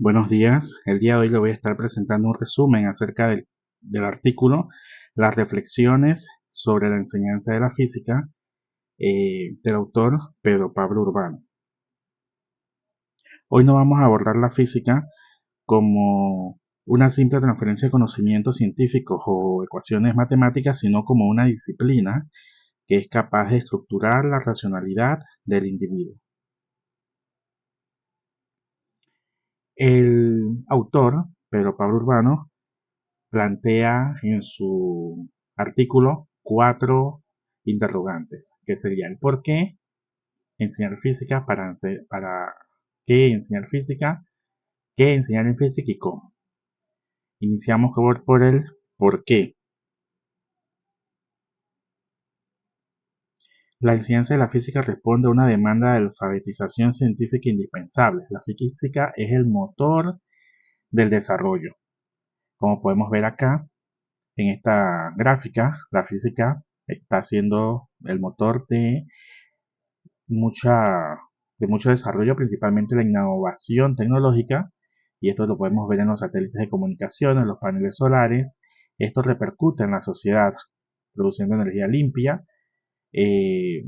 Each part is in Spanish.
Buenos días, el día de hoy le voy a estar presentando un resumen acerca del artículo Las reflexiones sobre la enseñanza de la física del autor Pedro Pablo Urbano. Hoy no vamos a abordar la física como una simple transferencia de conocimientos científicos o ecuaciones matemáticas, sino como una disciplina que es capaz de estructurar la racionalidad del individuo. El autor, Pedro Pablo Urbano, plantea en su artículo 4 interrogantes, que sería el por qué enseñar física, para qué enseñar física, qué enseñar en física y cómo. Iniciamos por el por qué. La enseñanza de la física responde a una demanda de alfabetización científica indispensable. La física es el motor del desarrollo. Como podemos ver acá, en esta gráfica, la física está siendo el motor mucha, de mucho desarrollo, principalmente la innovación tecnológica, y esto lo podemos ver en los satélites de comunicación, en los paneles solares. Esto repercute en la sociedad, produciendo energía limpia, eh,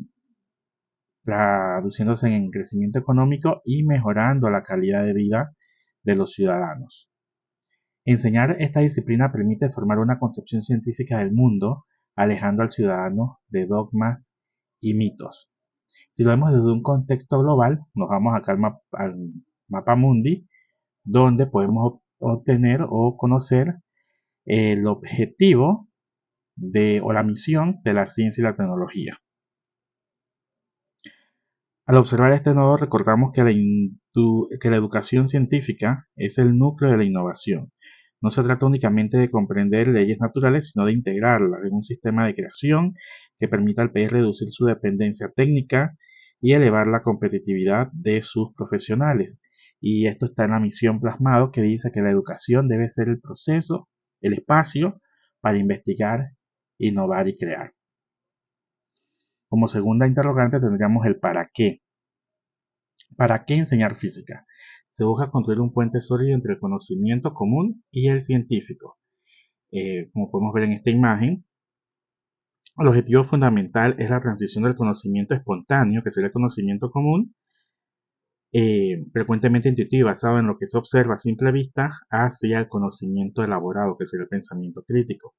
traduciéndose en crecimiento económico y mejorando la calidad de vida de los ciudadanos. Enseñar esta disciplina permite formar una concepción científica del mundo, alejando al ciudadano de dogmas y mitos. Si lo vemos desde un contexto global, nos vamos acá al mapa mundi, donde podemos obtener o conocer el objetivo o la misión de la ciencia y la tecnología. Al observar este nodo, recordamos que la educación científica es el núcleo de la innovación. No se trata únicamente de comprender leyes naturales, sino de integrarlas en un sistema de creación que permita al país reducir su dependencia técnica y elevar la competitividad de sus profesionales. Y esto está en la misión plasmado, que dice que la educación debe ser el proceso, el espacio para investigar, innovar y crear. Como segunda interrogante tendríamos el para qué. ¿Para qué enseñar física? Se busca construir un puente sólido entre el conocimiento común y el científico. Como podemos ver en esta imagen, el objetivo fundamental es la transición del conocimiento espontáneo, que sería el conocimiento común, frecuentemente intuitivo, basado en lo que se observa a simple vista, hacia el conocimiento elaborado, que sería el pensamiento crítico.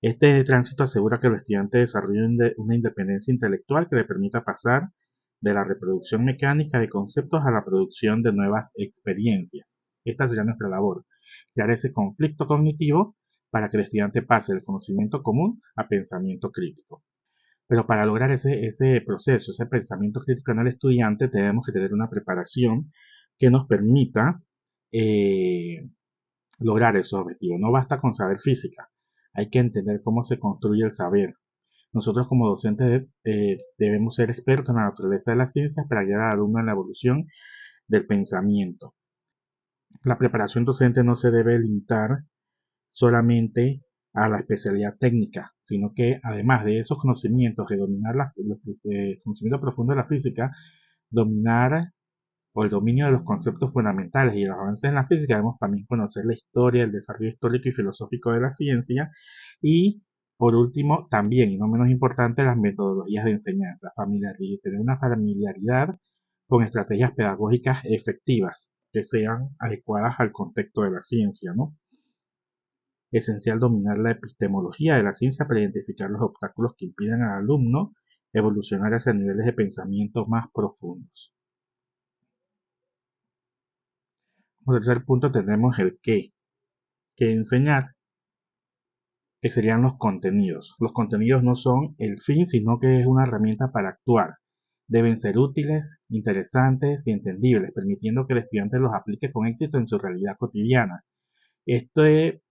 Este tránsito asegura que el estudiante desarrolle una independencia intelectual que le permita pasar de la reproducción mecánica de conceptos a la producción de nuevas experiencias. Esta sería nuestra labor, crear ese conflicto cognitivo para que el estudiante pase del conocimiento común a pensamiento crítico. Pero para lograr ese proceso, ese pensamiento crítico en el estudiante, tenemos que tener una preparación que nos permita eh, lograr esos objetivos. No basta con saber física, hay que entender cómo se construye el saber. Nosotros como docentes debemos ser expertos en la naturaleza de las ciencias para guiar al alumno en la evolución del pensamiento. La preparación docente no se debe limitar solamente a la especialidad técnica, sino que además de esos conocimientos, de dominar los conocimientos profundos de la física, dominar o el dominio de los conceptos fundamentales y los avances en la física, debemos también conocer la historia, el desarrollo histórico y filosófico de la ciencia y, por último, también, y no menos importante, las metodologías de enseñanza, tener una familiaridad con estrategias pedagógicas efectivas que sean adecuadas al contexto de la ciencia, ¿no? Esencial dominar la epistemología de la ciencia para identificar los obstáculos que impiden al alumno evolucionar hacia niveles de pensamiento más profundos. Como tercer punto tenemos el qué, que enseñar, que serían los contenidos. Los contenidos no son el fin, sino que es una herramienta para actuar. Deben ser útiles, interesantes y entendibles, permitiendo que el estudiante los aplique con éxito en su realidad cotidiana. Este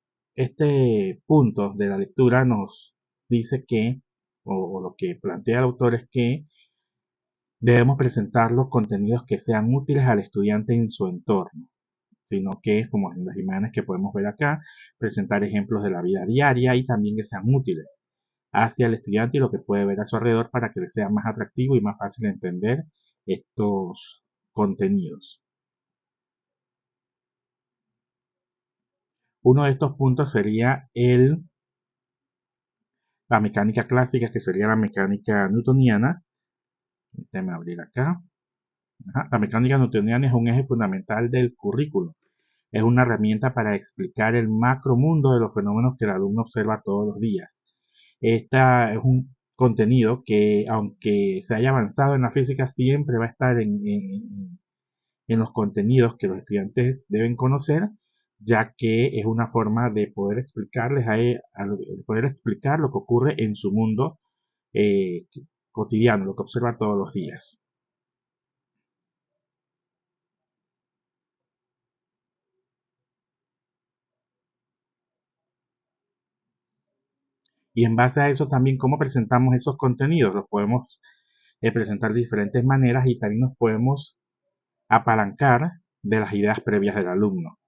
punto de la lectura nos dice que, o lo que plantea el autor es que debemos presentar los contenidos que sean útiles al estudiante en su entorno, sino que, como en las imágenes que podemos ver acá, presentar ejemplos de la vida diaria y también que sean útiles hacia el estudiante y lo que puede ver a su alrededor para que le sea más atractivo y más fácil entender estos contenidos. Uno de estos puntos sería la mecánica clásica, que sería la mecánica newtoniana. Déjame abrir acá. Ajá. La mecánica newtoniana es un eje fundamental del currículo. Es una herramienta para explicar el macromundo de los fenómenos que el alumno observa todos los días. Esta es un contenido que, aunque se haya avanzado en la física, siempre va a estar en los contenidos que los estudiantes deben conocer, ya que es una forma de poder explicarles de poder explicar lo que ocurre en su mundo eh, cotidiano, lo que observa todos los días. Y en base a eso también, ¿cómo presentamos esos contenidos? Los podemos presentar de diferentes maneras y también nos podemos apalancar de las ideas previas del alumno.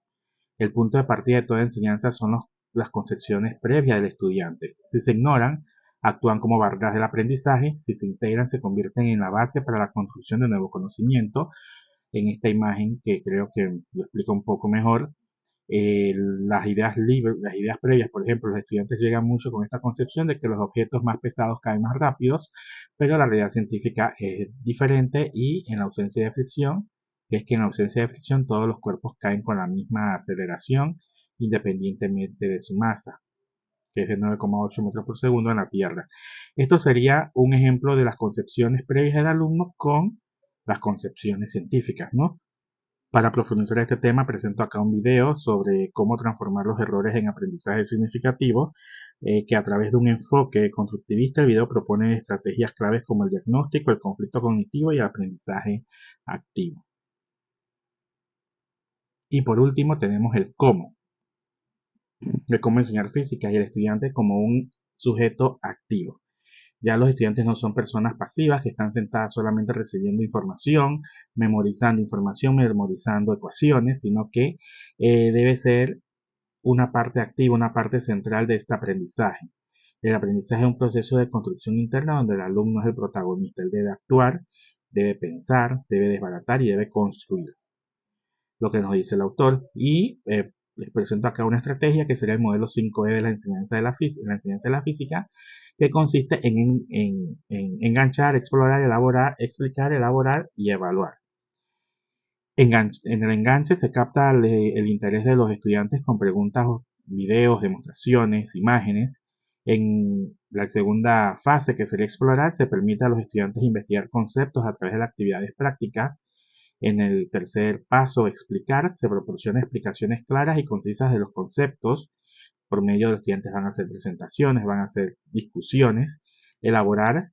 El punto de partida de toda enseñanza son las concepciones previas del estudiante. Si se ignoran, actúan como barreras del aprendizaje; si se integran, se convierten en la base para la construcción de nuevo conocimiento. En esta imagen, que creo que lo explica un poco mejor, las ideas libres, las ideas previas, por ejemplo, los estudiantes llegan mucho con esta concepción de que los objetos más pesados caen más rápidos, pero la realidad científica es diferente, y en la ausencia de fricción, es que en ausencia de fricción todos los cuerpos caen con la misma aceleración independientemente de su masa, que es de 9,8 metros por segundo en la Tierra. Esto sería un ejemplo de las concepciones previas del alumno con las concepciones científicas, ¿no? Para profundizar este tema, presento acá un video sobre cómo transformar los errores en aprendizaje significativo, que a través de un enfoque constructivista, el video propone estrategias claves como el diagnóstico, el conflicto cognitivo y el aprendizaje activo. Y por último tenemos el cómo, de cómo enseñar física, y el estudiante como un sujeto activo. Ya los estudiantes no son personas pasivas que están sentadas solamente recibiendo información, memorizando ecuaciones, sino que debe ser una parte activa, una parte central de este aprendizaje. El aprendizaje es un proceso de construcción interna donde el alumno es el protagonista. Él debe actuar, debe pensar, debe desbaratar y debe construir, lo que nos dice el autor. Y les presento acá una estrategia que sería el modelo 5E de la enseñanza de la física, que consiste en enganchar, explorar, elaborar, explicar, elaborar y evaluar. En el enganche se capta el interés de los estudiantes con preguntas, videos, demostraciones, imágenes. En la segunda fase, que sería explorar, se permite a los estudiantes investigar conceptos a través de actividades prácticas. En el tercer paso, explicar, se proporciona explicaciones claras y concisas de los conceptos. Por medio de los estudiantes van a hacer presentaciones, van a hacer discusiones. Elaborar,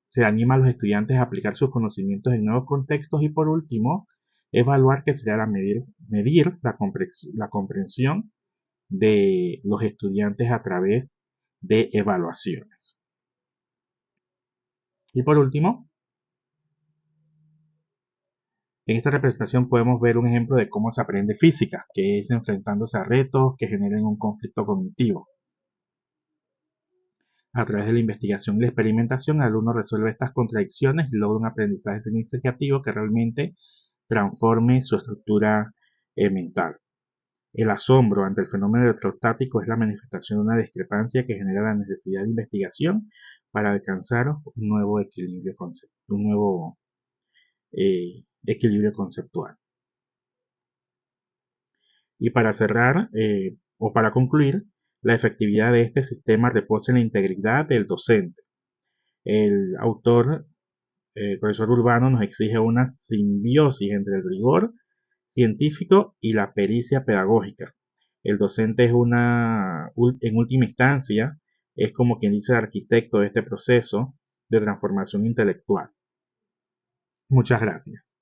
se anima a los estudiantes a aplicar sus conocimientos en nuevos contextos. Y por último, evaluar, que sería medir la comprensión de los estudiantes a través de evaluaciones. Y por último, en esta representación podemos ver un ejemplo de cómo se aprende física, que es enfrentándose a retos que generen un conflicto cognitivo. A través de la investigación y la experimentación, el alumno resuelve estas contradicciones y logra un aprendizaje significativo que realmente transforme su estructura mental. El asombro ante el fenómeno electrostático es la manifestación de una discrepancia que genera la necesidad de investigación para alcanzar un nuevo equilibrio conceptual. Y para cerrar, o para concluir, la efectividad de este sistema reposa en la integridad del docente. El autor, el profesor Urbano, nos exige una simbiosis entre el rigor científico y la pericia pedagógica. El docente en última instancia, es como quien dice el arquitecto de este proceso de transformación intelectual. Muchas gracias.